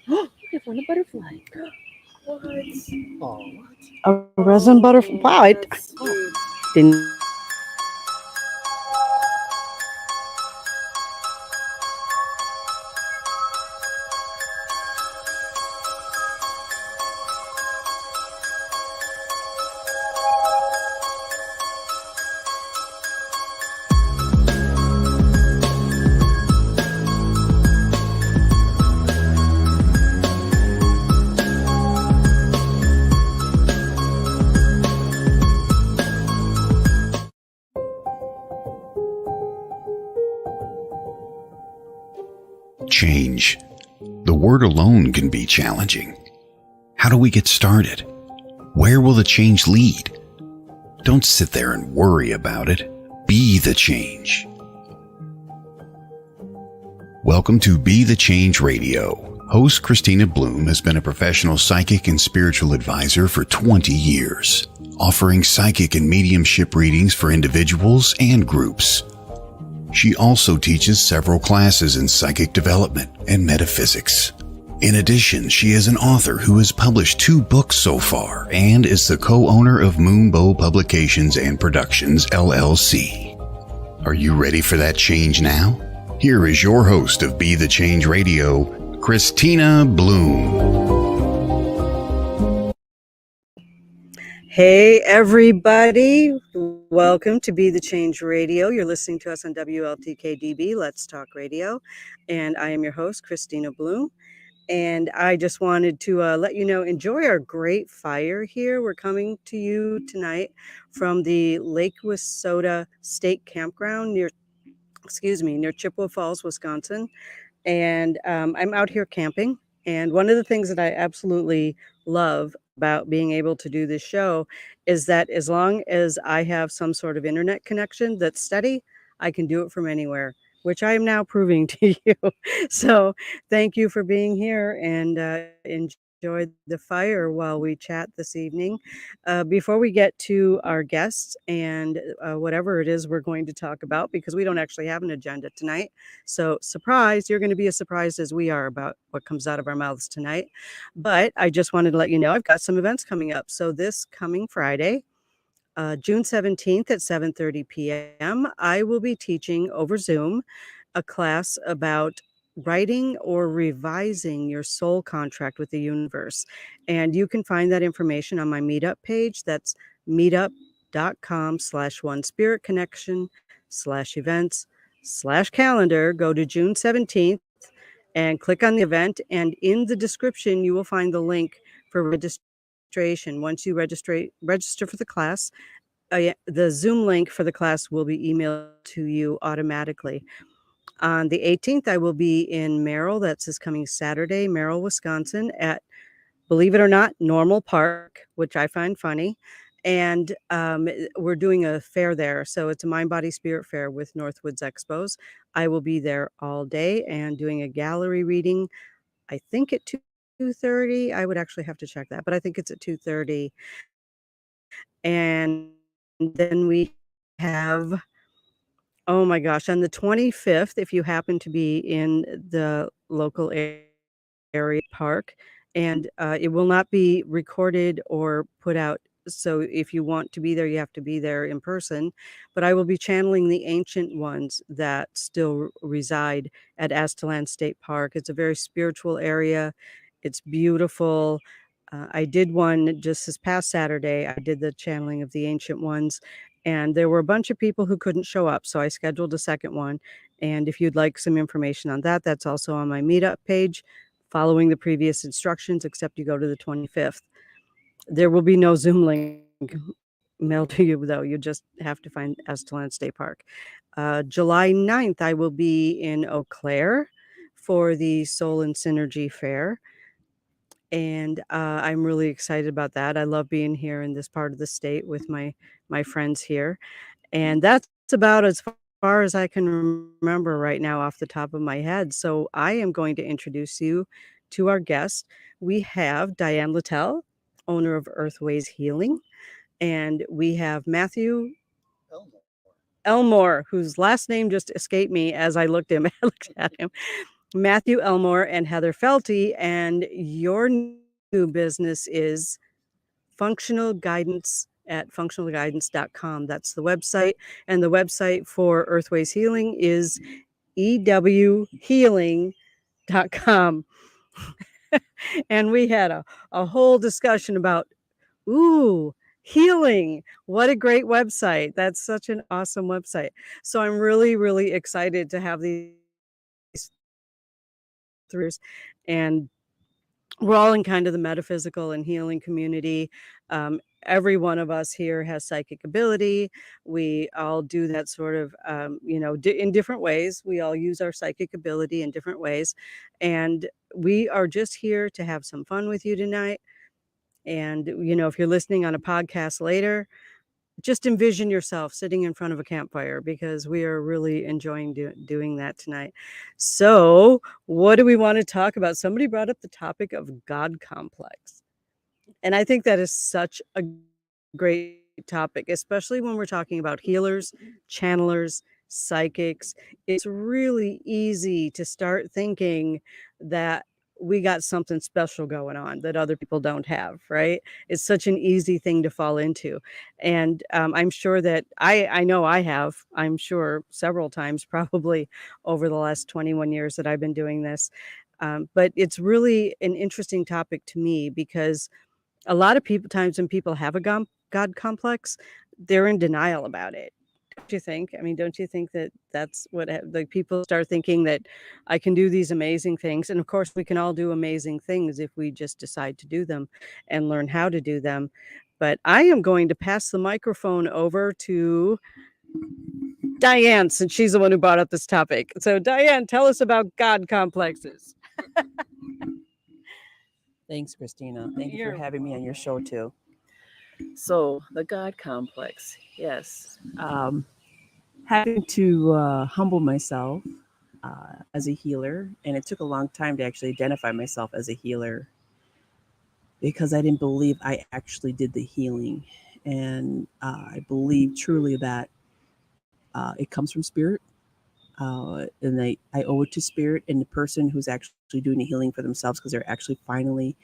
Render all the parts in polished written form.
Look for the butterfly. What? Oh, A resin butterfly. Wow, that's sweet. didn't even know that. Change. The word alone can be challenging. How do we get started? Where will the change lead? Don't sit there and worry about it. Be the change. Welcome to Be the Change Radio. Host Kristina Bloom has been a professional psychic and spiritual advisor for 20 years, offering psychic and mediumship readings for individuals and groups. She also teaches several classes in psychic development and metaphysics. In addition, she is an author who has published 2 books so far and is the co-owner of Moonbow Publications and Productions, LLC. Are you ready for that change now? Here is your host of Be the Change Radio, Kristina Bloom. Hey, everybody. Welcome to Be the Change Radio. You're listening to us on WLTK-DB, Let's Talk Radio. And I am your host, Kristina Bloom. And I just wanted to let you know, enjoy our great fire here. We're coming to you tonight from the Lake Wissota State Campground near Chippewa Falls, Wisconsin. And I'm out here camping. And one of the things that I absolutely love about being able to do this show is that as long as I have some sort of internet connection that's steady, I can do it from anywhere, which I am now proving to you. So thank you for being here and enjoy the fire while we chat this evening. Before we get to our guests and whatever it is we're going to talk about, because we don't actually have an agenda tonight. So, surprise, you're going to be as surprised as we are about what comes out of our mouths tonight. But I just wanted to let you know I've got some events coming up. So, this coming Friday, June 17th at 7:30 p.m., I will be teaching over Zoom a class about writing or revising your soul contract with the universe. And you can find that information on my meetup page. That's meetup.com/onespiritconnection/events/calendar. Go to June 17th and click on the event. And in the description, you will find the link for registration. Once you register for the class, the Zoom link for the class will be emailed to you automatically. On the 18th, I will be in Merrill. That's this coming Saturday, Merrill, Wisconsin, at, believe it or not, Normal Park, which I find funny. And we're doing a fair there. So it's a Mind, Body, Spirit fair with Northwoods Expos. I will be there all day and doing a gallery reading, I think at 2:30. I would actually have to check that, but I think it's at 2:30. And then we have, oh my gosh, on the 25th, if you happen to be in the local area park, and it will not be recorded or put out. So if you want to be there, you have to be there in person. But I will be channeling the ancient ones that still reside at Astalan State Park. It's a very spiritual area. It's beautiful. I did one just this past Saturday. I did the channeling of the ancient ones, and there were a bunch of people who couldn't show up. So I scheduled a second one. And if you'd like some information on that, that's also on my meetup page, following the previous instructions, except you go to the 25th. There will be no Zoom link mailed to you, though. You just have to find Astalan State Park. July 9th, I will be in Eau Claire for the Soul and Synergy Fair. And I'm really excited about that. I love being here in this part of the state with my friends here. And that's about as far as I can remember right now off the top of my head. So I am going to introduce you to our guest. We have Diane Littell, owner of Earthways Healing, and we have Matthew Elmore, whose last name just escaped me as I looked at him. Matthew Elmore and Heather Felty, and your new business is Functional Guidance at functionalguidance.com. That's the website. And the website for Earthways Healing is ewhealing.com. And we had a whole discussion about, healing. What a great website. That's such an awesome website. So I'm really, really excited to have these through. And we're all in kind of the metaphysical and healing community. Every one of us here has psychic ability. We all do that sort of, in different ways. We all use our psychic ability in different ways. And we are just here to have some fun with you tonight. And, if you're listening on a podcast later, just envision yourself sitting in front of a campfire, because we are really enjoying doing that tonight. So what do we want to talk about? Somebody brought up the topic of God complex. And I think that is such a great topic, especially when we're talking about healers, channelers, psychics. It's really easy to start thinking that we got something special going on that other people don't have, right? It's such an easy thing to fall into. And I'm sure that I know I have, I'm sure several times, probably over the last 21 years that I've been doing this. But it's really an interesting topic to me, because a lot of times when people have a God complex, they're in denial about it. Don't you think? I mean, don't you think that that's what like people start thinking that I can do these amazing things? And of course, we can all do amazing things if we just decide to do them and learn how to do them. But I am going to pass the microphone over to Diane, since she's the one who brought up this topic. So Diane, tell us about God complexes. Thanks, Kristina. Thank you You're for having me on your show too. So the God complex, yes. Having to humble myself as a healer, and it took a long time to actually identify myself as a healer, because I didn't believe I actually did the healing. And I believe truly that it comes from spirit. And I owe it to spirit and the person who's actually doing the healing for themselves, because they're actually finally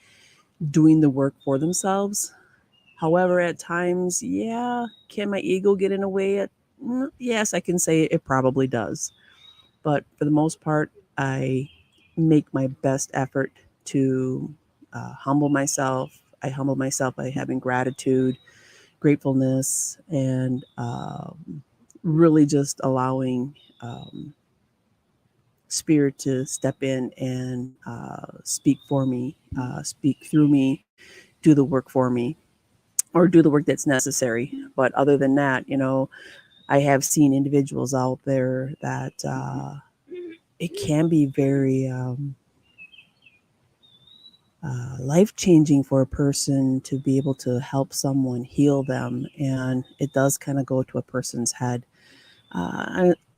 doing the work for themselves. However, at times, can my ego get in the way? Yes, I can say it probably does. But for the most part, I make my best effort to humble myself. I humble myself by having gratitude, gratefulness, and really just allowing spirit to step in and speak for me, speak through me, do the work for me, or do the work that's necessary. But other than that, I have seen individuals out there that it can be very life-changing for a person to be able to help someone heal them. And it does kind of go to a person's head.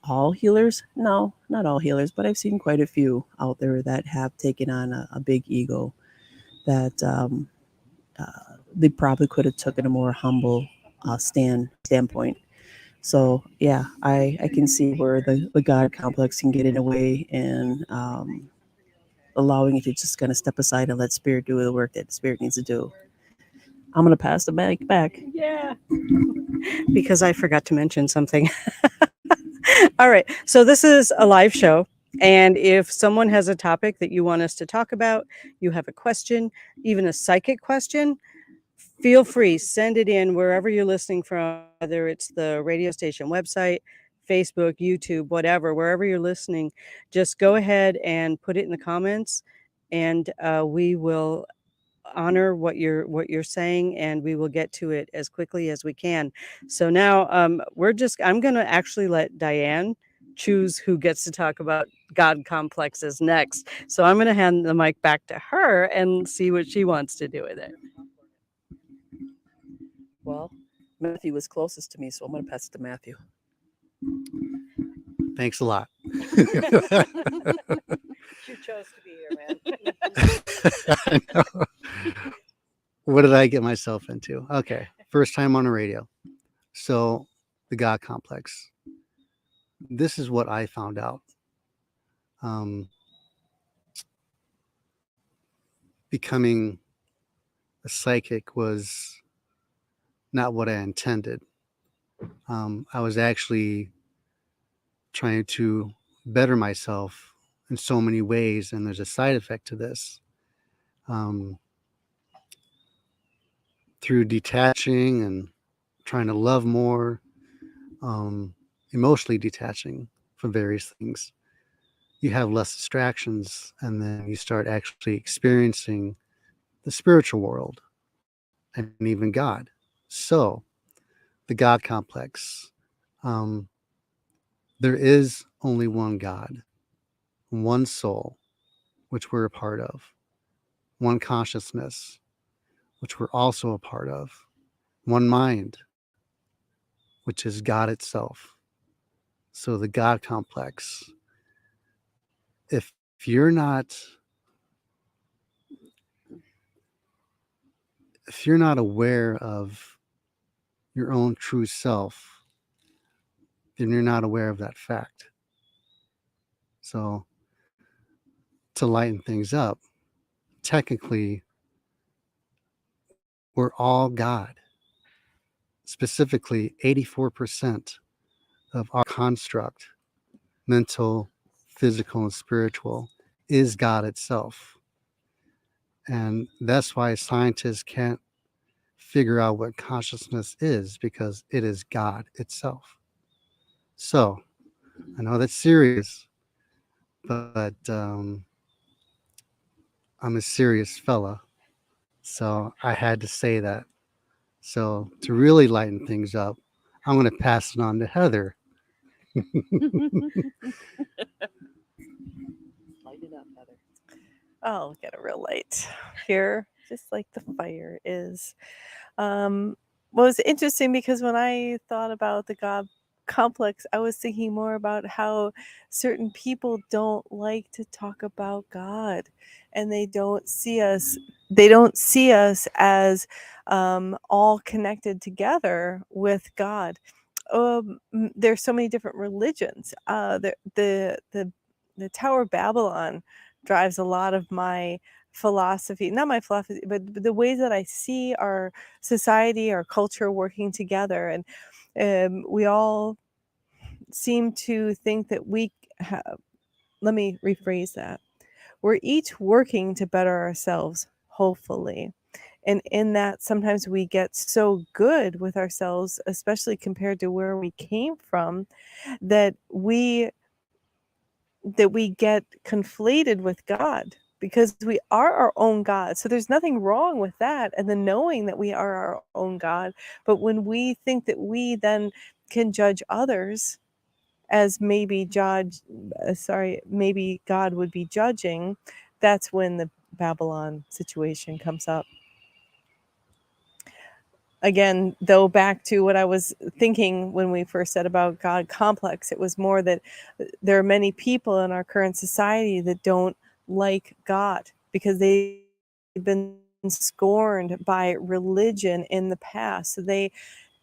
All healers? No, not all healers, but I've seen quite a few out there that have taken on a big ego that they probably could have taken a more humble standpoint. So yeah, I can see where the God complex can get in a way, and allowing it to just kind of step aside and let spirit do the work that spirit needs to do. I'm going to pass the mic back. Yeah. Because I forgot to mention something. All right. So this is a live show. And if someone has a topic that you want us to talk about, you have a question, even a psychic question, feel free, send it in wherever you're listening from, whether it's the radio station website, Facebook, YouTube, whatever, wherever you're listening. Just go ahead and put it in the comments, and we will honor what you're saying, and we will get to it as quickly as we can. So now I'm going to actually let Diane choose who gets to talk about God complexes next. So I'm going to hand the mic back to her and see what she wants to do with it. Well, Matthew was closest to me, so I'm going to pass it to Matthew. Thanks a lot. You chose to be here, man. I know. What did I get myself into? Okay. First time on the radio. So the God complex. This is what I found out. becoming a psychic was not what I intended. I was actually trying to better myself in so many ways, and there's a side effect to this. Through detaching and trying to love more, emotionally detaching from various things, you have less distractions, and then you start actually experiencing the spiritual world and even God. So, the God complex. There is only one God, one soul, which we're a part of, one consciousness, which we're also a part of, one mind, which is God itself. So the God complex. If you're not aware of your own true self, then you're not aware of that fact. So to lighten things up, technically, we're all God. Specifically, 84% of our construct, mental, physical, and spiritual, is God itself. And that's why scientists can't figure out what consciousness is, because it is God itself. So I know that's serious, but I'm a serious fella, so I had to say that. So to really lighten things up, I'm going to pass it on to Heather. Light it up, Heather. I'll get a real light here, just like the fire is. Well, it's interesting because when I thought about the God complex, I was thinking more about how certain people don't like to talk about God, and they don't see us. They don't see us as all connected together with God. There's so many different religions. The Tower of Babylon drives a lot of my philosophy, not my philosophy, but the ways that I see our society, our culture working together. And we all seem to think that we have, let me rephrase that. We're each working to better ourselves, hopefully. And in that, sometimes we get so good with ourselves, especially compared to where we came from, that we get conflated with God, because we are our own God. So there's nothing wrong with that, and the knowing that we are our own God. But when we think that we then can judge others as maybe maybe God would be judging, that's when the Babylon situation comes up. Again, though, back to what I was thinking when we first said about God complex, it was more that there are many people in our current society that don't like God because they've been scorned by religion in the past. So they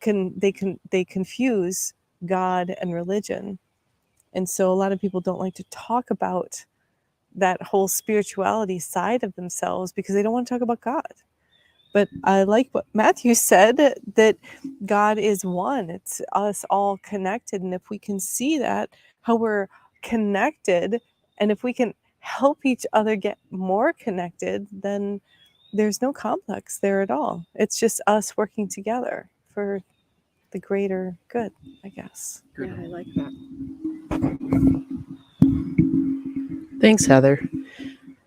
confuse God and religion. And so a lot of people don't like to talk about that whole spirituality side of themselves because they don't want to talk about God. But I like what Matthew said, that God is one. It's us all connected. And if we can see that, how we're connected, and if we can help each other get more connected, then there's no complex there at all. It's just us working together for the greater good, I guess. Yeah, I like that. Thanks, Heather.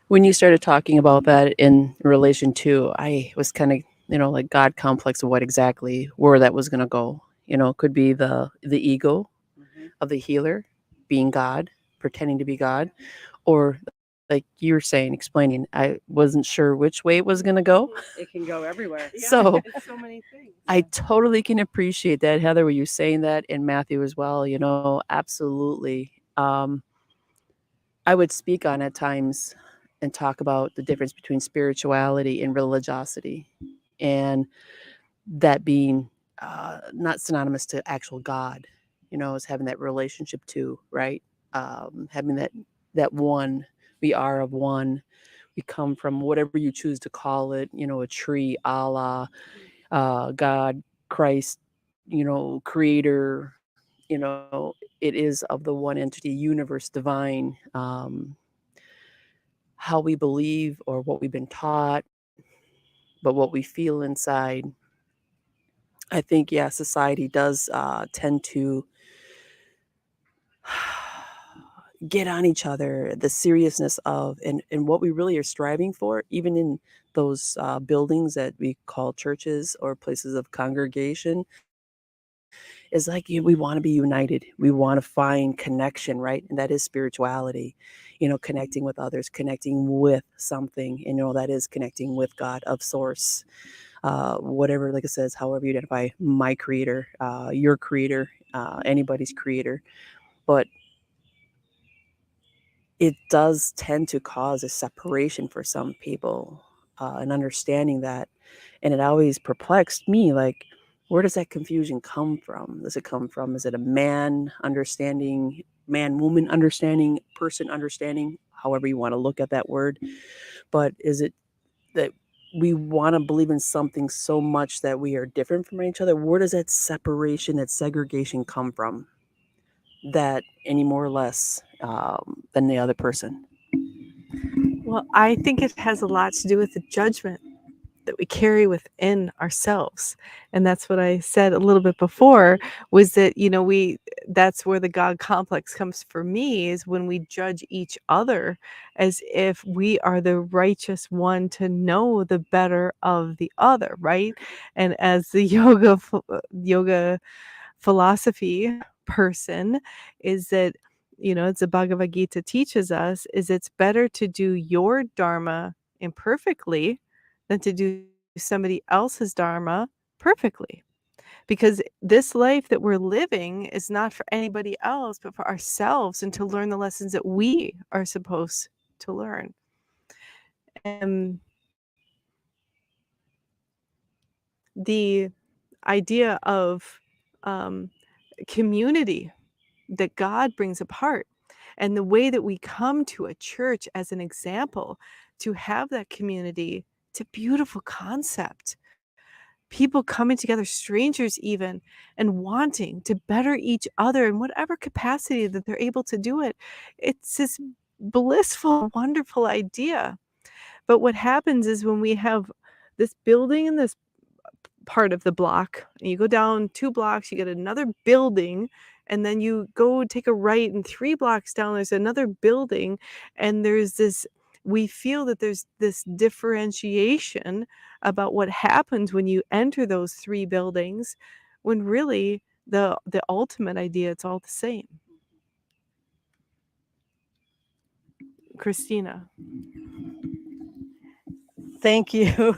When you started talking about that in relation to, I was kind of, like God complex of what exactly, where that was going to go. It could be the ego of the healer being God, pretending to be God, or like you were saying, explaining, I wasn't sure which way it was going to go. It can go everywhere. So it's so many things. I totally can appreciate that, Heather, were you saying that, and Matthew as well, absolutely. I would speak on at times and talk about the difference between spirituality and religiosity, and that being not synonymous to actual God, as having that relationship too, right? Having that one, we are of one, we come from, whatever you choose to call it, a tree, Allah, God, Christ, creator, it is of the one entity, universe, divine. How we believe or what we've been taught, but what we feel inside. I think, yeah, society does tend to get on each other, the seriousness of, and what we really are striving for, even in those buildings that we call churches or places of congregation, is like we want to be united. We want to find connection, right? And that is spirituality, connecting with others, connecting with something, that is connecting with God of source. Whatever, like it says, however you identify, my creator, your creator, anybody's creator. But it does tend to cause a separation for some people, and understanding that. And it always perplexed me, like, where does that confusion come from? Does it come from, is it a man understanding, man, woman understanding, person understanding, however you want to look at that word? But is it that we want to believe in something so much that we are different from each other? Where does that separation, that segregation come from? That any more or less than the other person? Well, I think it has a lot to do with the judgment that we carry within ourselves. And that's what I said a little bit before, was that, that's where the God complex comes for me, is when we judge each other as if we are the righteous one to know the better of the other, right? And as the yoga philosophy person, is that, it's the Bhagavad Gita teaches us, is it's better to do your dharma imperfectly than to do somebody else's dharma perfectly. Because this life that we're living is not for anybody else, but for ourselves, and to learn the lessons that we are supposed to learn. And the idea of community that God brings apart, and the way that we come to a church as an example to have that community, it's a beautiful concept. People coming together, strangers even, and wanting to better each other in whatever capacity that they're able to do it. It's this blissful, wonderful idea. But what happens is, when we have this building and this part of the block, and you go down 2 blocks, you get another building, and then you go take a right, and 3 blocks down there's another building, and we feel that there's this differentiation about what happens when you enter those 3 buildings, when really the ultimate idea, it's all the same. Kristina. Thank you.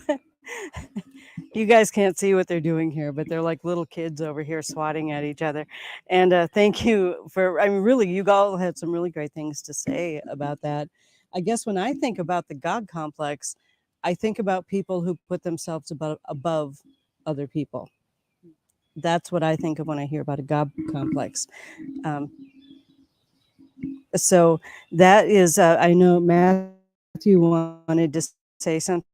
You guys can't see what they're doing here, but they're like little kids over here swatting at each other. And thank you for, really, you all had some really great things to say about that. I guess when I think about the God complex, I think about people who put themselves above other people. That's what I think of when I hear about a God complex. So that is, I know Matthew wanted to say something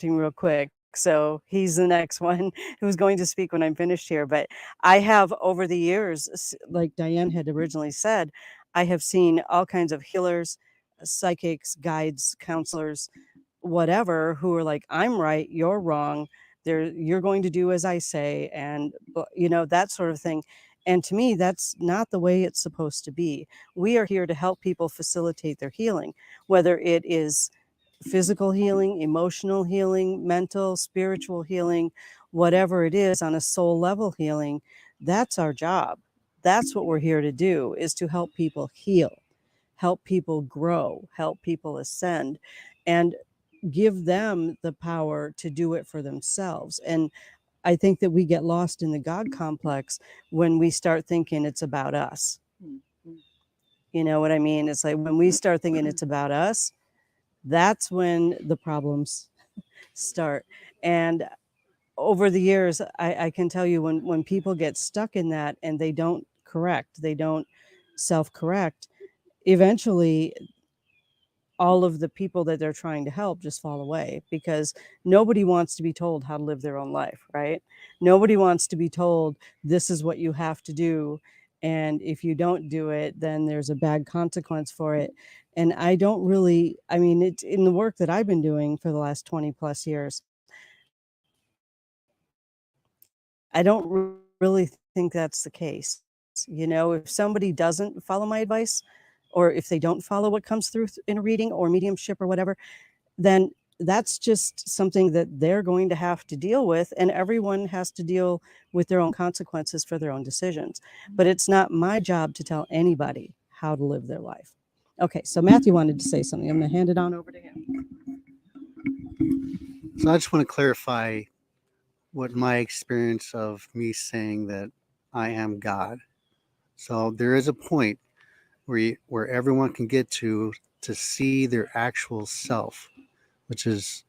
real quick. So he's the next one who's going to speak when I'm finished here. But I have, over the years, like Diane had originally said, I have seen all kinds of healers, psychics, guides, counselors, whatever, who are like, I'm right, you're wrong. You're going to do as I say, and that sort of thing. And to me, that's not the way it's supposed to be. We are here to help people facilitate their healing, whether it is physical healing, emotional healing, mental, spiritual healing, whatever it is, on a soul level healing. That's our job. That's what we're here to do, is to help people heal, help people grow, help people ascend, and give them the power to do it for themselves. And I think that we get lost in the God complex when we start thinking it's about us. You know what I mean? It's like, when we start thinking it's about us, that's when the problems start. And over the years, I can tell you, when people get stuck in that and they don't self-correct, eventually all of the people that they're trying to help just fall away, because nobody wants to be told how to live their own life, right? Nobody wants to be told this is what you have to do, and if you don't do it, then there's a bad consequence for it. And I don't really, I mean, it's in the work that I've been doing for the last 20 plus years, I don't really think that's the case. You know, if somebody doesn't follow my advice, or if they don't follow what comes through in a reading or mediumship or whatever, then that's just something that they're going to have to deal with. And everyone has to deal with their own consequences for their own decisions. But it's not my job to tell anybody how to live their life. Okay, so Matthew wanted to say something. I'm going to hand it on over to him. So I just want to clarify what my experience of me saying that I am God. So there is a point where everyone can get to see their actual self, which is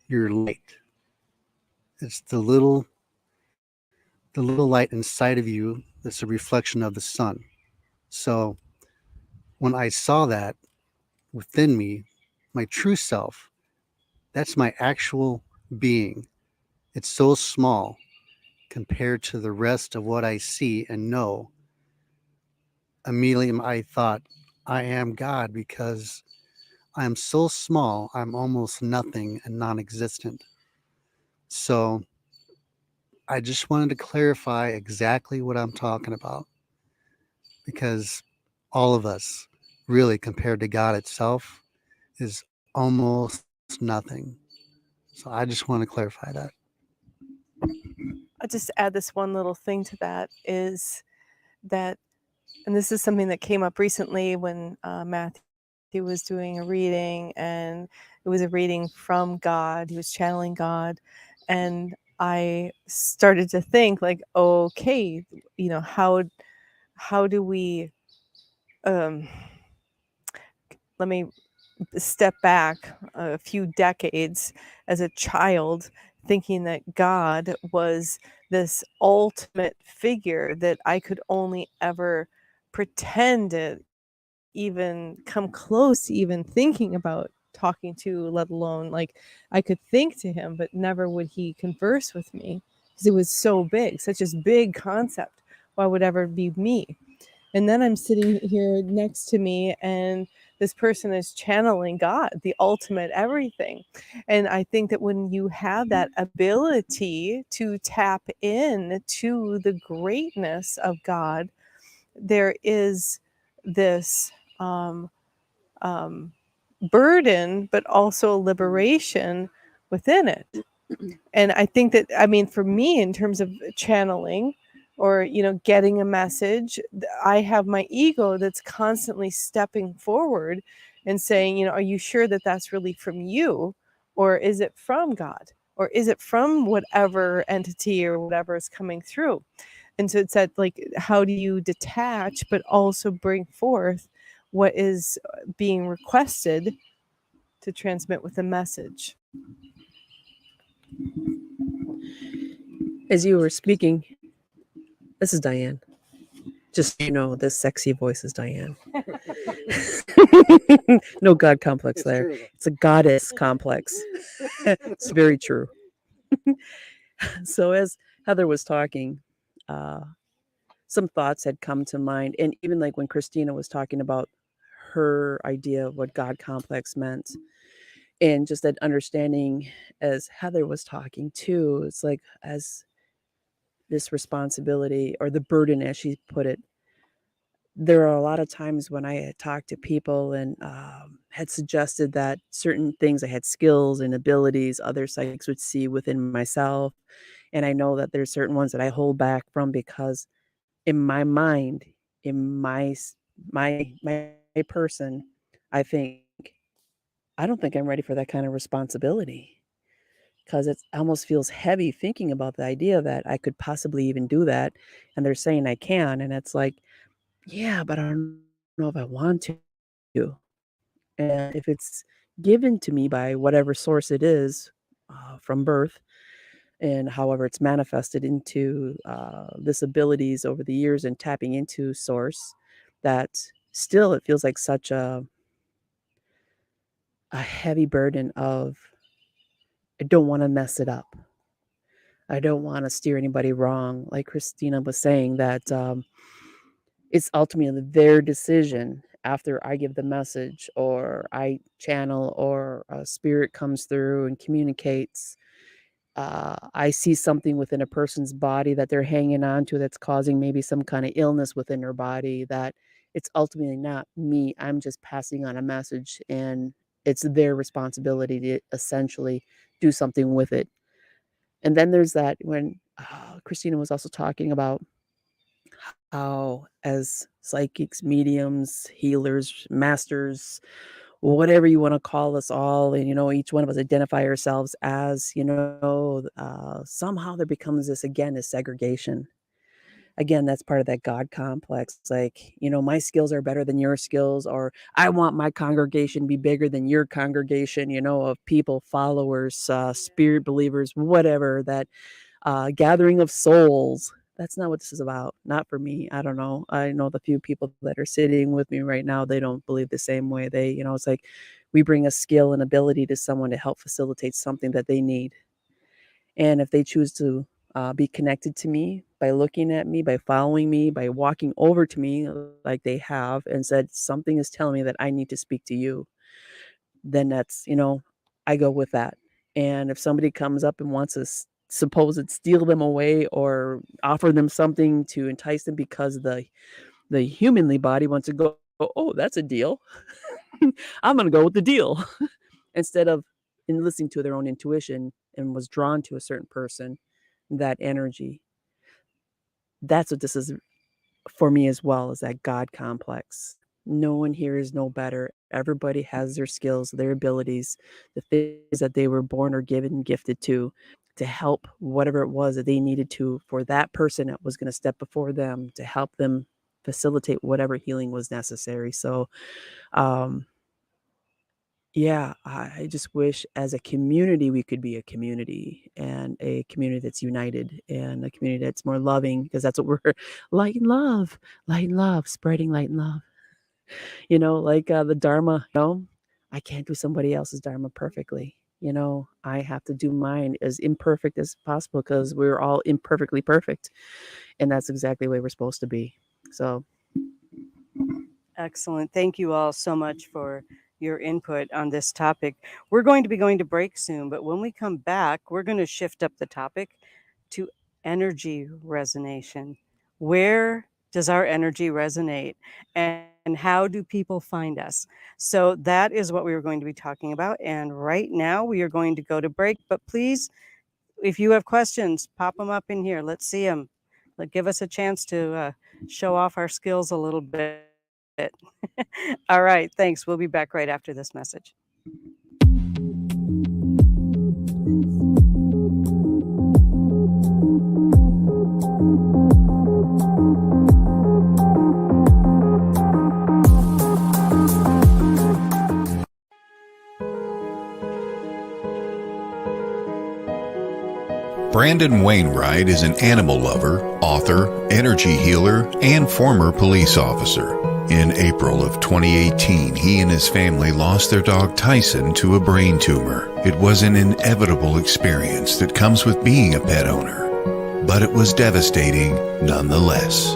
your light. It's the little light inside of you that's a reflection of the sun. So when I saw that within me, my true self, that's my actual being. It's so small compared to the rest of what I see and know. Immediately I thought, I am God, because I am so small, I'm almost nothing and non-existent. So I just wanted to clarify exactly what I'm talking about, because all of us, really, compared to God itself, is almost nothing. So I just want to clarify that. I'll just add this one little thing to that, is that, and this is something that came up recently when Matthew was doing a reading, and it was a reading from God. He was channeling God. And I started to think, like, okay, you know, how do we, let me step back a few decades as a child, thinking that God was this ultimate figure that I could only ever pretend to even come close to even thinking about talking to, let alone, like, I could think to him, but never would he converse with me, because it was so big, such a big concept. Why would ever be me? And then I'm sitting here next to me, and this person is channeling God, the ultimate everything. And I think that when you have that ability to tap in to the greatness of God, there is this burden, but also liberation within it. And I think that, I mean, for me, in terms of channeling, or, you know, getting a message, I have my ego that's constantly stepping forward and saying, you know, are you sure that that's really from you, or is it from God, or is it from whatever entity or whatever is coming through? And so it's that, like, how do you detach but also bring forth what is being requested to transmit with a message? As you were speaking, this is Diane. Just so you know, this sexy voice is Diane. No God complex there. It's a goddess complex. It's very true. So as Heather was talking, some thoughts had come to mind. And even like when Kristina was talking about her idea of what God complex meant, and just that understanding as Heather was talking too, it's like, as this responsibility, or the burden, as she put it, there are a lot of times when I had talked to people and had suggested that certain things, I had skills and abilities other psychics would see within myself. And I know that there's certain ones that I hold back from, because in my mind, in my person, I think, I don't think I'm ready for that kind of responsibility, because it almost feels heavy thinking about the idea that I could possibly even do that. And they're saying I can. And it's like, yeah, but I don't know if I want to. And if it's given to me by whatever source it is, from birth, and however it's manifested into this abilities over the years and tapping into source, that still it feels like such a a heavy burden of, I don't want to mess it up. I don't want to steer anybody wrong. Like Kristina was saying, that it's ultimately their decision after I give the message or I channel or a spirit comes through and communicates. I see something within a person's body that they're hanging on to that's causing maybe some kind of illness within their body, that it's ultimately not me. I'm just passing on a message, and it's their responsibility to essentially do something with it. And then there's that when Kristina was also talking about how, as psychics, mediums, healers, masters, whatever you want to call us all, and each one of us identify ourselves as, somehow there becomes this segregation. Again, that's part of that God complex. It's like, my skills are better than your skills, or I want my congregation to be bigger than your congregation, of people, followers, spirit believers, whatever, that gathering of souls. That's not what this is about. Not for me. I don't know. I know the few people that are sitting with me right now, they don't believe the same way. They, it's like we bring a skill and ability to someone to help facilitate something that they need. And if they choose to be connected to me by looking at me, by following me, by walking over to me like they have and said, something is telling me that I need to speak to you, then that's, I go with that. And if somebody comes up and wants to supposed steal them away or offer them something to entice them because the humanly body wants to go, oh, that's a deal. I'm going to go with the deal instead of in listening to their own intuition and was drawn to a certain person, that energy. That's what this is for me as well, as that God complex. No one here is no better. Everybody has their skills, their abilities, the things that they were born or given, gifted to help whatever it was that they needed to for that person that was going to step before them to help them facilitate whatever healing was necessary. So, yeah, I just wish as a community, we could be a community, and a community that's united, and a community that's more loving, because that's what we're light and love, spreading light and love. Like the Dharma, I can't do somebody else's Dharma perfectly. I have to do mine as imperfect as possible, because we're all imperfectly perfect. And that's exactly the way we're supposed to be. So. Excellent. Thank you all so much for your input on this topic. We're going to be going to break soon, but when we come back, we're going to shift up the topic to energy resonation. Where does our energy resonate, and how do people find us? So that is what we were going to be talking about. And right now we are going to go to break, but please, if you have questions, pop them up in here. Let's see them. Give us a chance to show off our skills a little bit. All right, thanks. We'll be back right after this message. Brandon Wainwright is an animal lover, author, energy healer, and former police officer. In April of 2018, he and his family lost their dog Tyson to a brain tumor. It was an inevitable experience that comes with being a pet owner, but it was devastating nonetheless.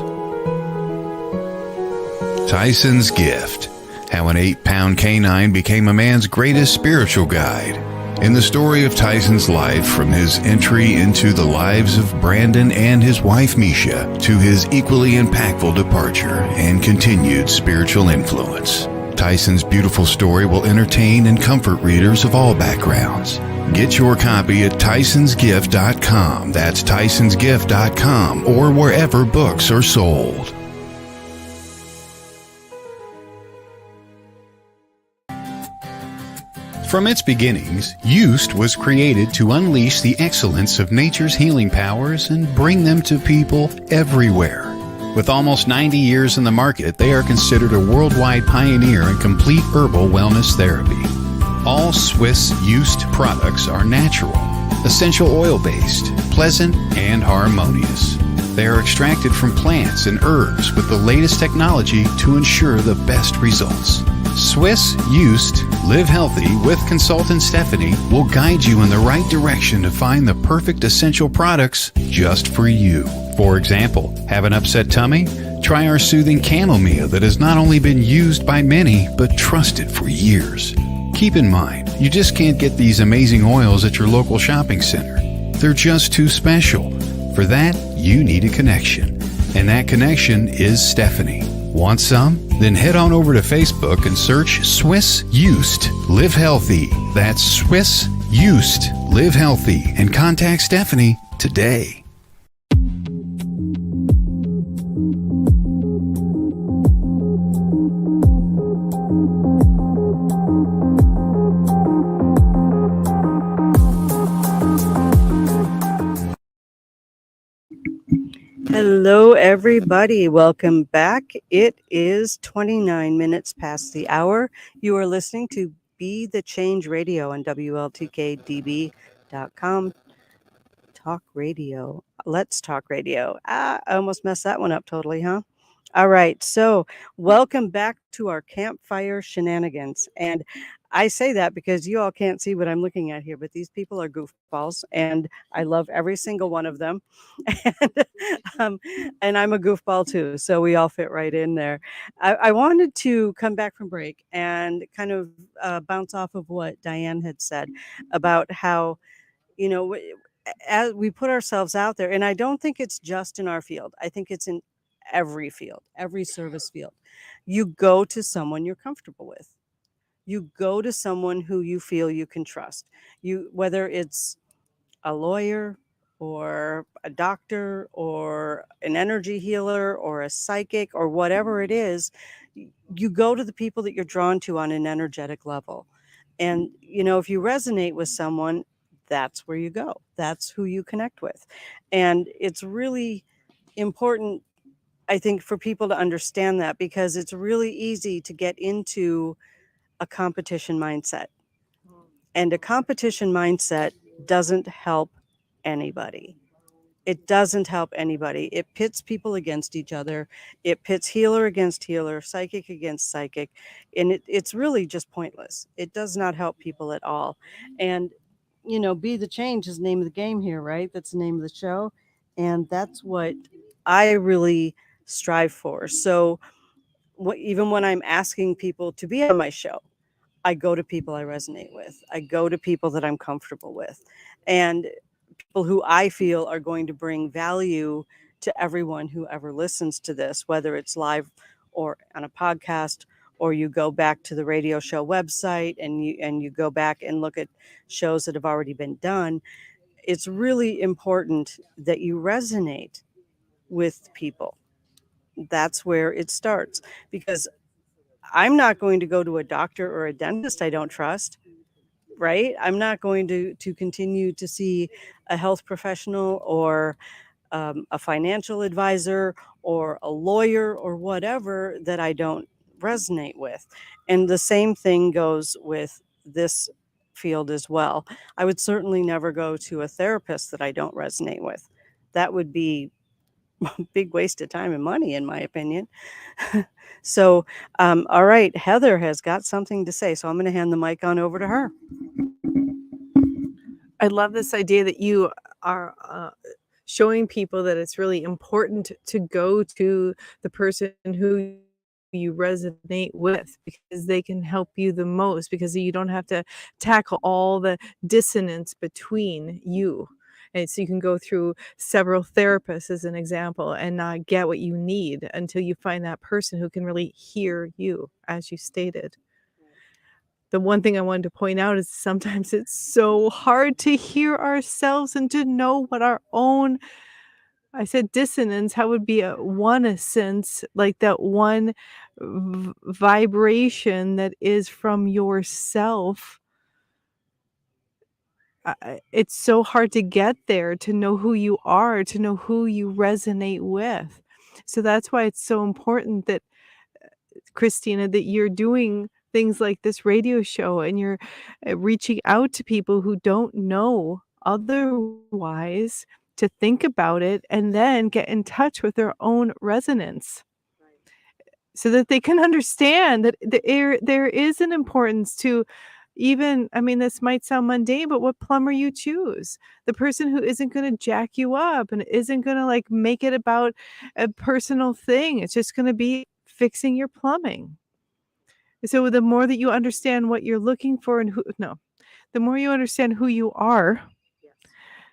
Tyson's Gift: How an 8-pound canine became a man's greatest spiritual guide. In the story of Tyson's life, from his entry into the lives of Brandon and his wife Misha, to his equally impactful departure and continued spiritual influence, Tyson's beautiful story will entertain and comfort readers of all backgrounds. Get your copy at tysonsgift.com. That's tysonsgift.com, or wherever books are sold. From its beginnings, Used was created to unleash the excellence of nature's healing powers and bring them to people everywhere. With almost 90 years in the market, they are considered a worldwide pioneer in complete herbal wellness therapy. All Swiss Used products are natural, essential oil-based, pleasant, and harmonious. They are extracted from plants and herbs with the latest technology to ensure the best results. Swiss Used Live Healthy with consultant Stephanie will guide you in the right direction to find the perfect essential products just for you. For example, have an upset tummy? Try our soothing chamomile that has not only been used by many, but trusted for years. Keep in mind, you just can't get these amazing oils at your local shopping center. They're just too special. For that, you need a connection. And that connection is Stephanie. Want some? Then head on over to Facebook and search Swiss Used Live Healthy. That's Swiss Used Live Healthy. And contact Stephanie today. Hello, everybody. Welcome back. It is 29 minutes past the hour. You are listening to Be the Change Radio on WLTK-DB.com. Talk radio. Let's talk radio. I almost messed that one up totally, huh? All right. So welcome back to our campfire shenanigans. And I say that because you all can't see what I'm looking at here, but these people are goofballs, and I love every single one of them. And I'm a goofball too, so we all fit right in there. I wanted to come back from break and kind of bounce off of what Diane had said about how, as we put ourselves out there, and I don't think it's just in our field. I think it's in every field, every service field. You go to someone you're comfortable with. You go to someone who you feel you can trust. Whether it's a lawyer or a doctor or an energy healer or a psychic or whatever it is, you go to the people that you're drawn to on an energetic level. And, if you resonate with someone, that's where you go. That's who you connect with. And it's really important, I think, for people to understand that, because it's really easy to get into a competition mindset. And a competition mindset doesn't help anybody. It doesn't help anybody. It pits people against each other. It pits healer against healer, psychic against psychic. And it's really just pointless. It does not help people at all. And, Be the Change is the name of the game here, right? That's the name of the show. And that's what I really strive for. So even when I'm asking people to be on my show, I go to people I resonate with. I go to people that I'm comfortable with, and people who I feel are going to bring value to everyone who ever listens to this, whether it's live or on a podcast, or you go back to the radio show website and you go back and look at shows that have already been done. It's really important that you resonate with people. That's where it starts, because I'm not going to go to a doctor or a dentist I don't trust, right? I'm not going to continue to see a health professional or a financial advisor or a lawyer or whatever that I don't resonate with. And the same thing goes with this field as well. I would certainly never go to a therapist that I don't resonate with. That would be a big waste of time and money, in my opinion. So, all right, Heather has got something to say, so I'm going to hand the mic on over to her. I love this idea that you are showing people that it's really important to go to the person who you resonate with, because they can help you the most, because you don't have to tackle all the dissonance between you. And so you can go through several therapists, as an example, and not get what you need until you find that person who can really hear you, as you stated. The one thing I wanted to point out is sometimes it's so hard to hear ourselves and to know what our own, I said dissonance, how would be a one-essence, like that one vibration that is from yourself. It's so hard to get there, to know who you are, to know who you resonate with. So that's why it's so important that, Kristina, that you're doing things like this radio show, and you're reaching out to people who don't know otherwise, to think about it and then get in touch with their own resonance. so that they can understand that there is an importance to, even, I mean, this might sound mundane, but what plumber you choose, the person who isn't going to jack you up and isn't going to like make it about a personal thing. It's just going to be fixing your plumbing. So the more that you understand what you're looking for and the more you understand who you are,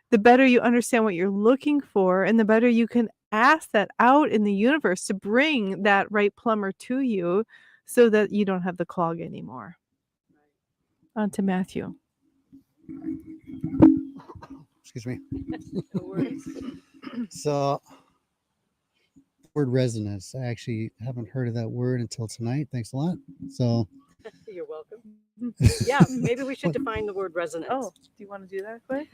the better you understand what you're looking for, and the better you can ask that out in the universe to bring that right plumber to you so that you don't have the clog anymore. On to Matthew. Excuse me. So, word resonance. I actually haven't heard of that word until tonight. Thanks a lot. So, You're welcome. Yeah, maybe we should define the word resonance. Oh, do you want to do that quick?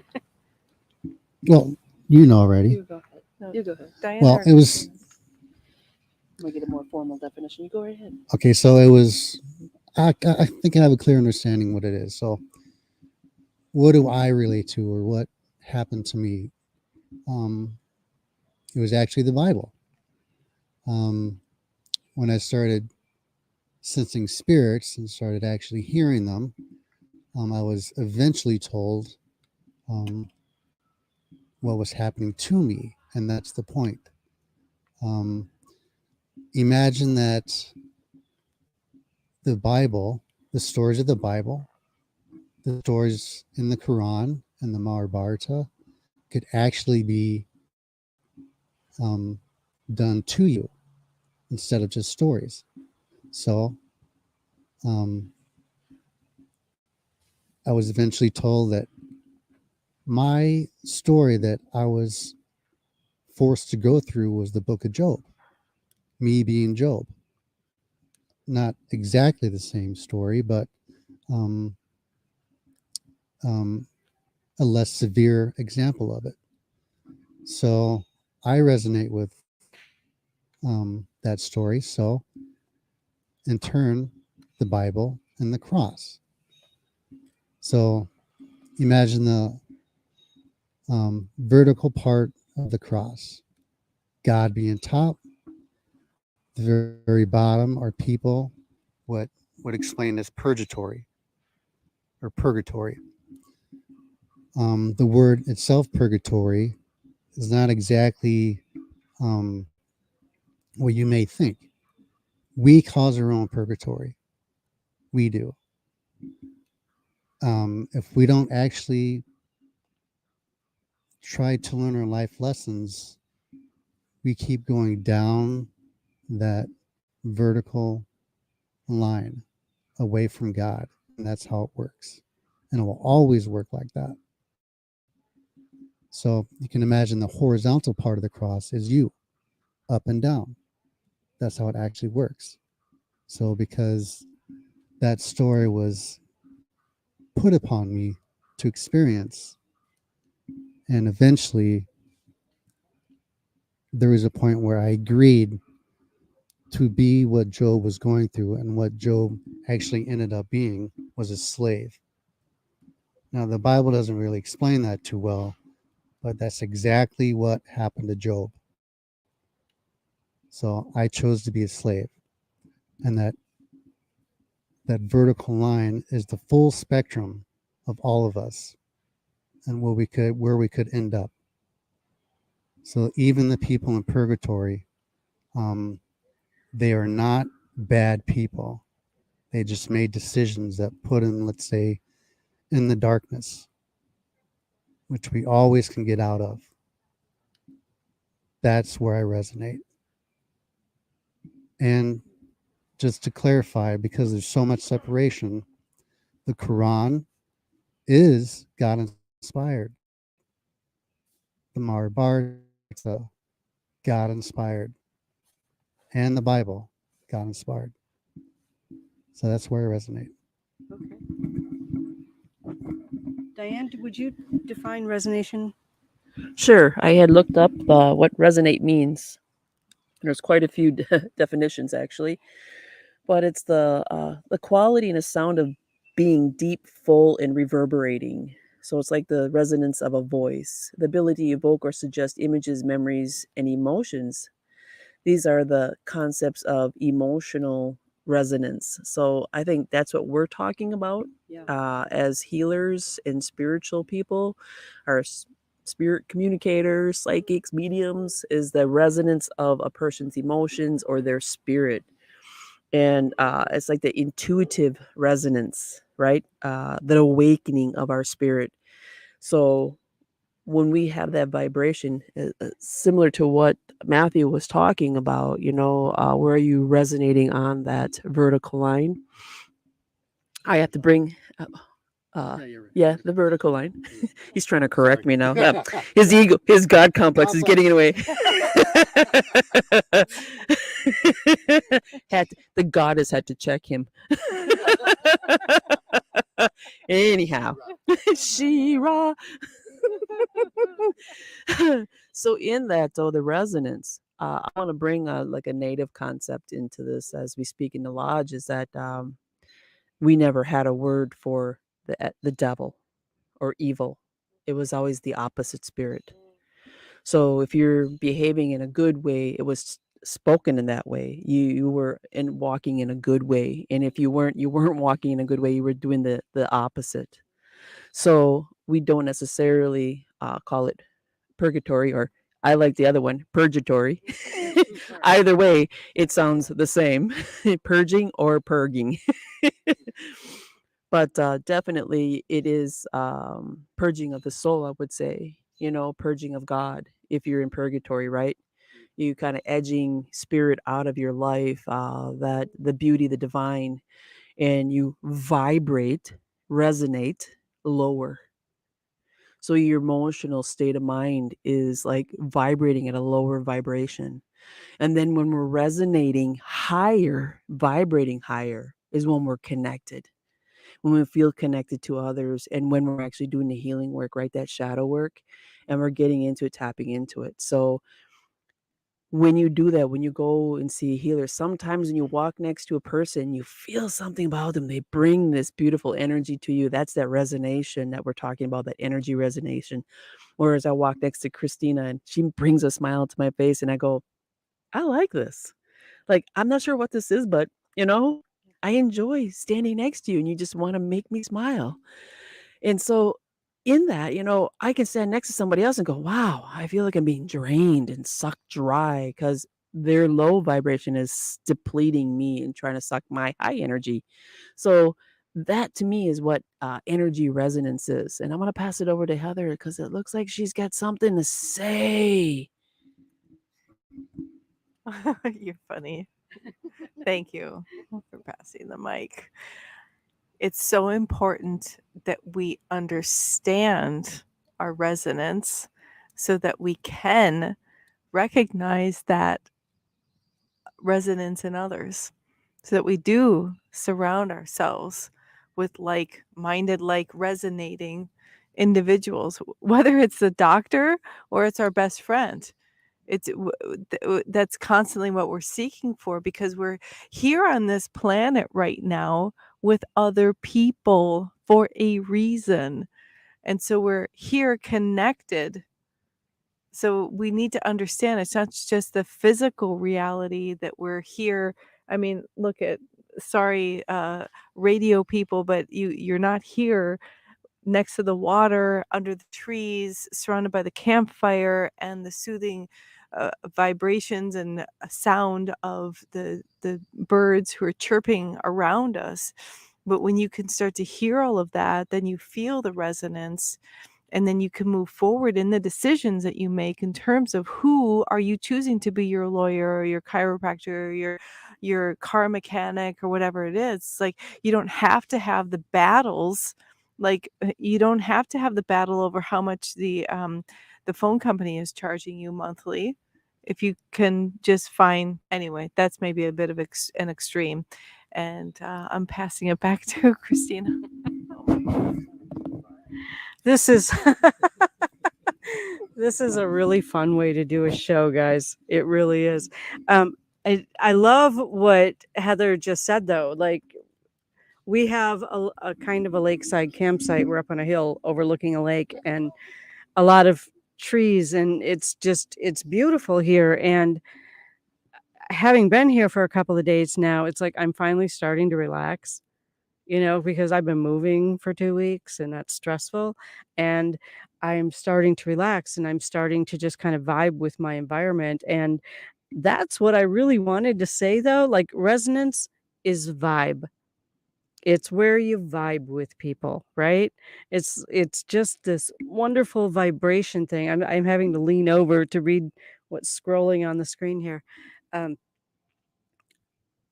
well, you know already. You go ahead. No. You go ahead. Diana Well, or it was We get a more formal definition. You go right ahead. okay. So it was. I think I have a clear understanding what it is. So, what do I relate to, or what happened to me? It was actually the Bible. When I started sensing spirits and started actually hearing them, I was eventually told what was happening to me, and that's the point. Imagine that the Bible, the stories of the Bible, the stories in the Quran and the Mahabharata could actually be done to you instead of just stories. So I was eventually told that my story that I was forced to go through was the book of Job, me being Job. Not exactly the same story, but a less severe example of it. So I resonate with that story. So in turn, the Bible and the cross. So imagine the vertical part of the cross, God being top. The very bottom are people, what would explain as purgatory or purgatory. The word itself, purgatory, is not exactly what you may think. We cause our own purgatory. We do. If we don't actually try to learn our life lessons, we keep going down that vertical line away from God. And that's how it works. And it will always work like that. So you can imagine the horizontal part of the cross is you, up and down. That's how it actually works. So because that story was put upon me to experience, and eventually there was a point where I agreed to be what Job was going through, and what Job actually ended up being was a slave. Now, the Bible doesn't really explain that too well, but that's exactly what happened to Job. So I chose to be a slave, and that vertical line is the full spectrum of all of us and where we could end up. So even the people in purgatory, they are not bad people. They just made decisions that put them, let's say, in the darkness, which we always can get out of. That's where I resonate. And just to clarify, because there's so much separation, the Quran is God inspired. The Mahabharata, God inspired. And the Bible, God inspired. So that's where I resonate. Okay. Diane, would you define resonation? Sure. I had looked up what resonate means. There's quite a few definitions, actually. But it's the quality and a sound of being deep, full, and reverberating. So it's like the resonance of a voice, the ability to evoke or suggest images, memories, and emotions These are the concepts of emotional resonance. So I think that's what we're talking about as healers and spiritual people, or spirit communicators, psychics, mediums, is the resonance of a person's emotions or their spirit. And it's like the intuitive resonance, right? The awakening of our spirit. So when we have that vibration, similar to what Matthew was talking about, where are you resonating on that vertical line? I have to bring, the vertical line. He's trying to correct me now. Yeah. His ego, his God complex is getting in the way. The goddess had to check him. Anyhow, She-Ra. So in that, though, the resonance, I want to bring like a native concept into this as we speak in the lodge, is that we never had a word for the devil or evil. It was always the opposite spirit. So if you're behaving in a good way, it was spoken in that way. You were walking in a good way, and if you weren't walking in a good way. You were doing the opposite. So we don't necessarily call it purgatory, or I like the other one, purgatory. Either way, it sounds the same, purging or purging. But definitely it is purging of the soul, I would say, purging of God. If you're in purgatory, right? You kind of edging spirit out of your life, that the beauty, the divine, and you vibrate, resonate lower. So your emotional state of mind is like vibrating at a lower vibration. And then when we're resonating higher, vibrating higher, is when we're connected. When we feel connected to others, and when we're actually doing the healing work, right? That shadow work, and we're getting into it, tapping into it. So when you do that, when you go and see a healer, sometimes when you walk next to a person, you feel something about them. They bring this beautiful energy to you. That's that resonation that we're talking about, that energy resonation. Whereas I walk next to Kristina and she brings a smile to my face, and I go, I like this. Like, I'm not sure what this is, but I enjoy standing next to you, and you just want to make me smile. And so in that, I can stand next to somebody else and go, wow, I feel like I'm being drained and sucked dry, because their low vibration is depleting me and trying to suck my high energy. So that to me is what energy resonance is. And I'm going to pass it over to Heather, because it looks like she's got something to say. You're funny. Thank you for passing the mic. It's so important that we understand our resonance so that we can recognize that resonance in others, so that we do surround ourselves with like-minded, resonating individuals, whether it's the doctor or it's our best friend. That's constantly what we're seeking for, because we're here on this planet right now with other people for a reason, and so we're here connected. So we need to understand it's not just the physical reality that we're here. I mean, look at, sorry, radio people, but you're not here next to the water, under the trees, surrounded by the campfire and the soothing vibrations and sound of the birds who are chirping around us. But when you can start to hear all of that, then you feel the resonance, and then you can move forward in the decisions that you make in terms of who are you choosing to be your lawyer or your chiropractor or your car mechanic or whatever it is. It's like, you don't have to have the battles. Like, you don't have to have the battle over how much the phone company is charging you monthly. If you can just find, anyway, that's maybe a bit of an extreme. And I'm passing it back to Kristina. This is this is a really fun way to do a show, guys. It really is. I love what Heather just said, though. Like, we have a kind of a lakeside campsite. We're up on a hill overlooking a lake and a lot of trees, and it's beautiful here. And having been here for a couple of days now, it's like I'm finally starting to relax, because I've been moving for 2 weeks and that's stressful. And I'm starting to relax and I'm starting to just kind of vibe with my environment. And that's what I really wanted to say though. Like resonance is vibe. It's where you vibe with people, right? It's just this wonderful vibration thing. I'm having to lean over to read what's scrolling on the screen here. Um,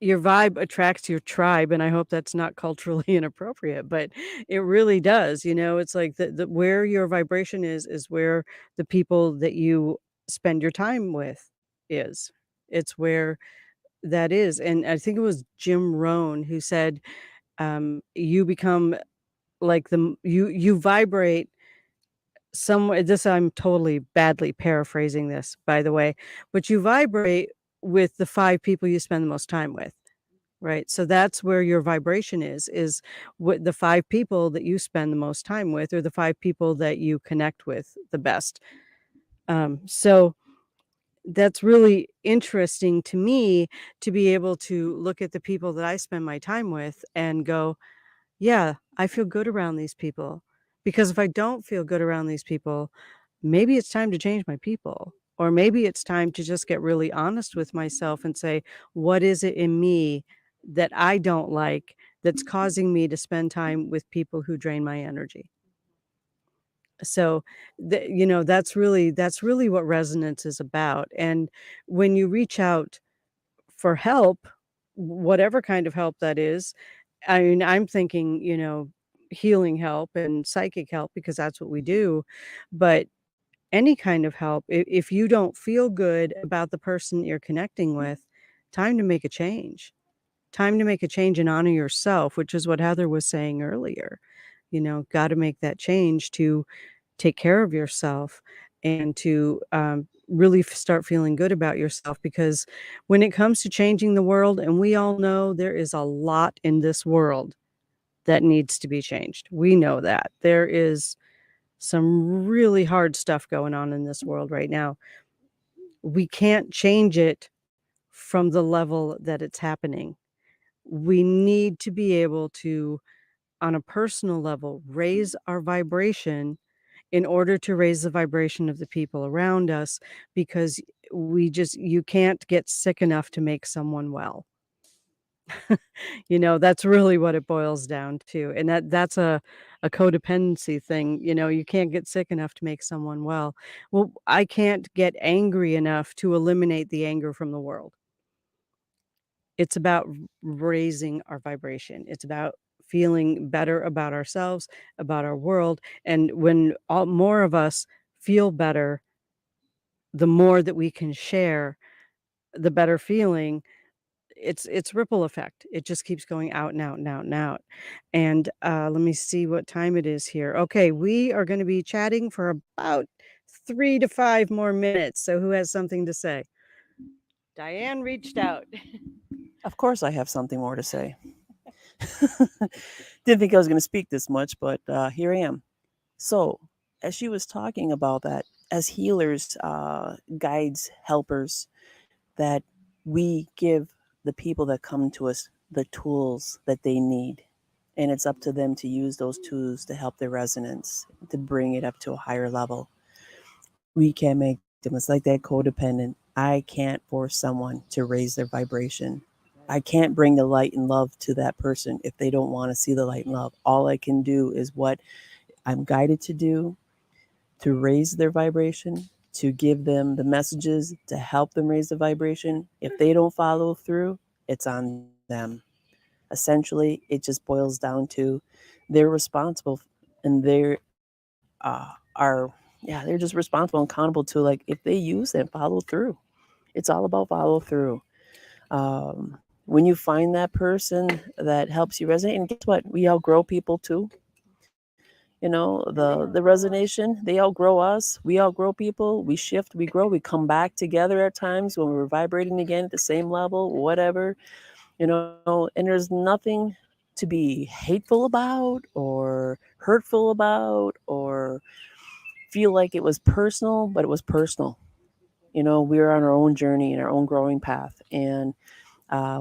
your vibe attracts your tribe, and I hope that's not culturally inappropriate, but it really does. It's like the where your vibration is where the people that you spend your time with is. It's where that is. And I think it was Jim Rohn who said, you become like you vibrate somewhere. This, I'm totally badly paraphrasing this, by the way, but you vibrate with the 5 people you spend the most time with. Right. So that's where your vibration is what the 5 people that you spend the most time with, or the 5 people that you connect with the best. So that's really interesting to me, to be able to look at the people that I spend my time with and go, yeah, I feel good around these people. Because if I don't feel good around these people, maybe it's time to change my people. Or maybe it's time to just get really honest with myself and say, what is it in me that I don't like that's causing me to spend time with people who drain my energy? So, that's really what resonance is about. And when you reach out for help, whatever kind of help that is, I mean, I'm thinking, healing help and psychic help, because that's what we do. But any kind of help, if you don't feel good about the person you're connecting with, time to make a change. Time to make a change and honor yourself, which is what Heather was saying earlier. Got to make that change to take care of yourself and to really start feeling good about yourself. Because when it comes to changing the world, and we all know there is a lot in this world that needs to be changed. We know that there is some really hard stuff going on in this world right now. We can't change it from the level that it's happening. We need to be able to, on a personal level, raise our vibration in order to raise the vibration of the people around us, because you can't get sick enough to make someone well. That's really what it boils down to. And that's a codependency thing. You can't get sick enough to make someone well. Well, I can't get angry enough to eliminate the anger from the world. It's about raising our vibration. It's about feeling better about ourselves, about our world. And when more of us feel better, the more that we can share the better feeling. It's ripple effect. It just keeps going out and out and out and out. And let me see what time it is here. Okay, we are going to be chatting for about 3 to 5 more minutes. So who has something to say? Diane reached out. Of course, I have something more to say. Didn't think I was going to speak this much, but here I am. So, as she was talking about that, as healers, guides, helpers, that we give the people that come to us the tools that they need. And it's up to them to use those tools to help their resonance, to bring it up to a higher level. We can't make them. It's like that codependent. I can't force someone to raise their vibration. I can't bring the light and love to that person if they don't want to see the light and love. All I can do is what I'm guided to do, to raise their vibration, to give them the messages to help them raise the vibration. If they don't follow through, it's on them. Essentially, it just boils down to they're responsible, and they're just responsible and accountable to, like, if they use and follow through. It's all about follow through. When you find that person that helps you resonate, and guess what? We outgrow people too. The resonation, they outgrow us. We outgrow people. We shift, we grow, we come back together at times when we're vibrating again at the same level, whatever, and there's nothing to be hateful about or hurtful about or feel like it was personal, but it was personal. You know, we were on our own journey and our own growing path, and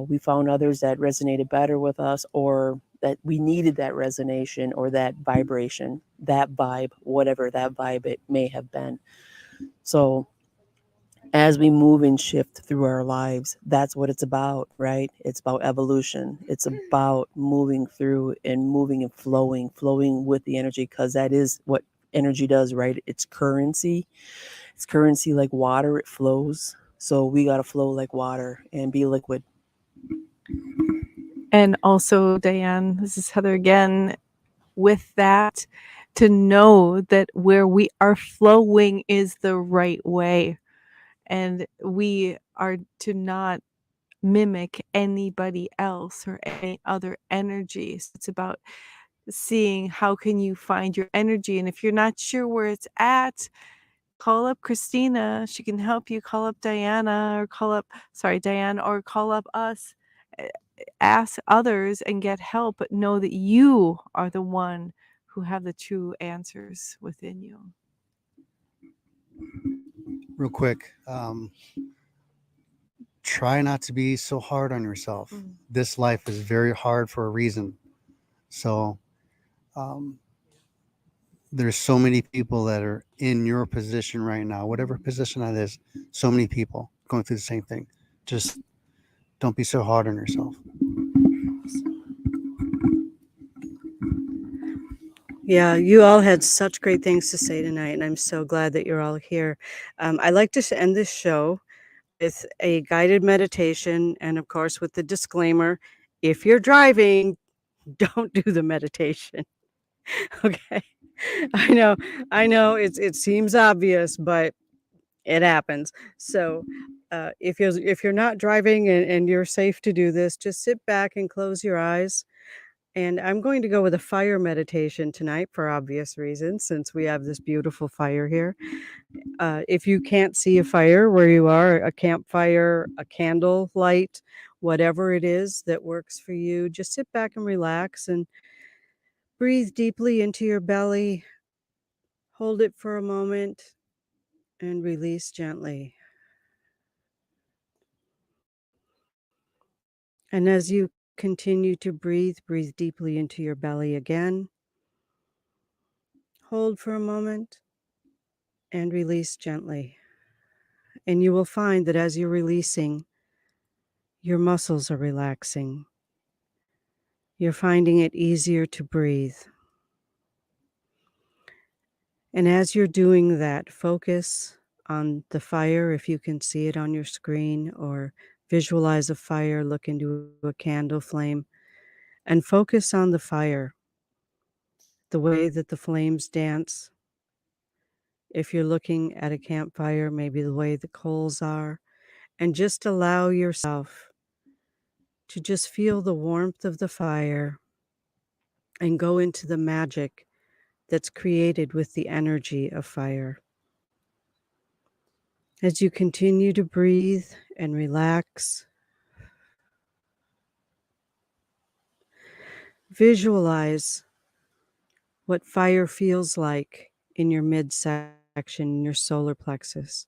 we found others that resonated better with us, or that we needed that resonation or that vibration, that vibe, whatever that vibe it may have been. So as we move and shift through our lives, that's what it's about, right? It's about evolution. It's about moving through and moving and flowing with the energy, because that is what energy does, right? It's currency. It's currency like water, it flows. So we got to flow like water and be liquid. And also, Diane, this is Heather again, with that, to know that where we are flowing is the right way. And we are to not mimic anybody else or any other energies. It's about seeing how can you find your energy. And if you're not sure where it's at, call up Kristina. She can help you. Call up Diana, or Diane, or call up us. Ask others and get help, but know that you are the one who have the true answers within you. Real quick, try not to be so hard on yourself. This life is very hard for a reason. So there's so many people that are in your position right now, whatever position that is, so many people going through the same thing. Just don't be so hard on yourself. Yeah, you all had such great things to say tonight, and I'm so glad that you're all here. I like to end this show with a guided meditation, and of course, with the disclaimer: if you're driving, don't do the meditation. Okay, I know, it seems obvious, but it happens. So, if you're not driving and you're safe to do this, just sit back and close your eyes. And I'm going to go with a fire meditation tonight for obvious reasons, since we have this beautiful fire here. If you can't see a fire where you are, a campfire, a candle light, whatever it is that works for you, just sit back and relax and breathe deeply into your belly. Hold it for a moment and release gently. And as you continue to breathe deeply into your belly again. Hold for a moment and release gently. And you will find that as you're releasing, your muscles are relaxing. You're finding it easier to breathe. And as you're doing that, focus on the fire, if you can see it on your screen, or visualize a fire, look into a candle flame, and focus on the fire, the way that the flames dance. If you're looking at a campfire, maybe the way the coals are, and just allow yourself to just feel the warmth of the fire and go into the magic that's created with the energy of fire. As you continue to breathe and relax, visualize what fire feels like in your midsection, in your solar plexus.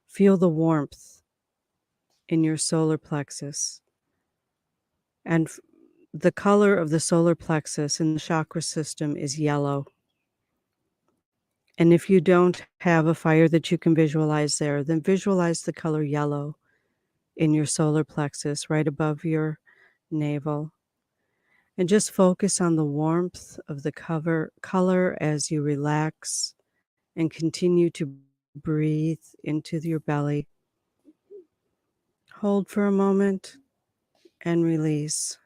Feel the warmth in your solar plexus. And the color of the solar plexus in the chakra system is yellow. And if you don't have a fire that you can visualize there, then visualize the color yellow in your solar plexus right above your navel. And just focus on the warmth of the color as you relax and continue to breathe into your belly. Hold for a moment and release.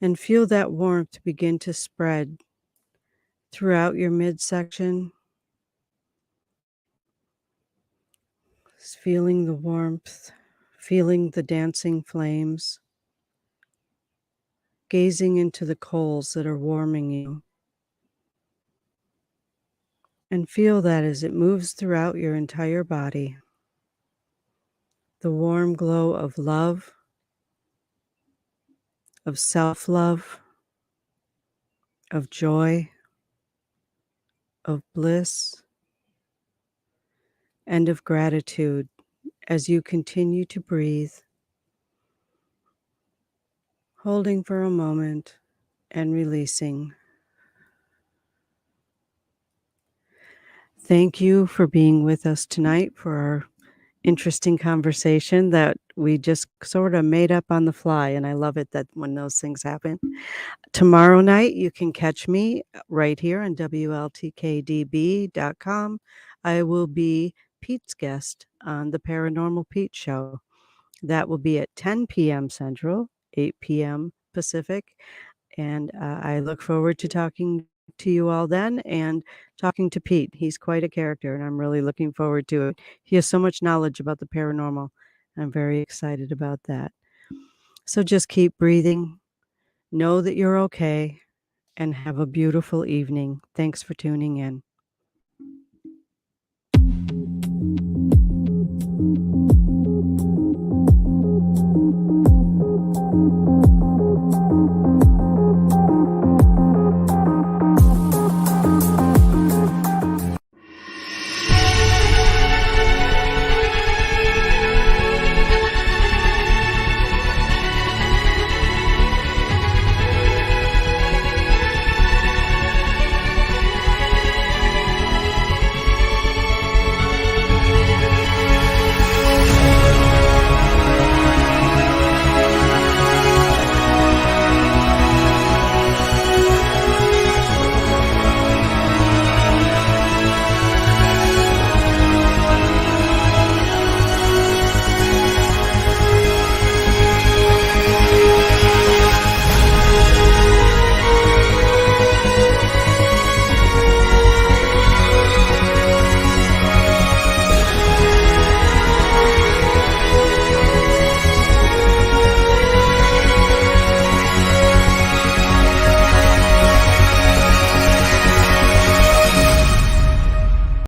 And feel that warmth begin to spread throughout your midsection. Just feeling the warmth, feeling the dancing flames, gazing into the coals that are warming you. And feel that as it moves throughout your entire body, the warm glow of love, of self-love, of joy, of bliss, and of gratitude as you continue to breathe, holding for a moment and releasing. Thank you for being with us tonight for our interesting conversation that we just sort of made up on the fly. And I love it that when those things happen. Tomorrow night, you can catch me right here on WLTK-DB.com. I will be Pete's guest on the Paranormal Pete Show. That will be at 10 p.m. Central, 8 p.m. Pacific. And I look forward to talking to you all then and talking to Pete. He's quite a character, and I'm really looking forward to it. He has so much knowledge about the paranormal. I'm very excited about that. So just keep breathing. Know that you're okay, and have a beautiful evening. Thanks for tuning in.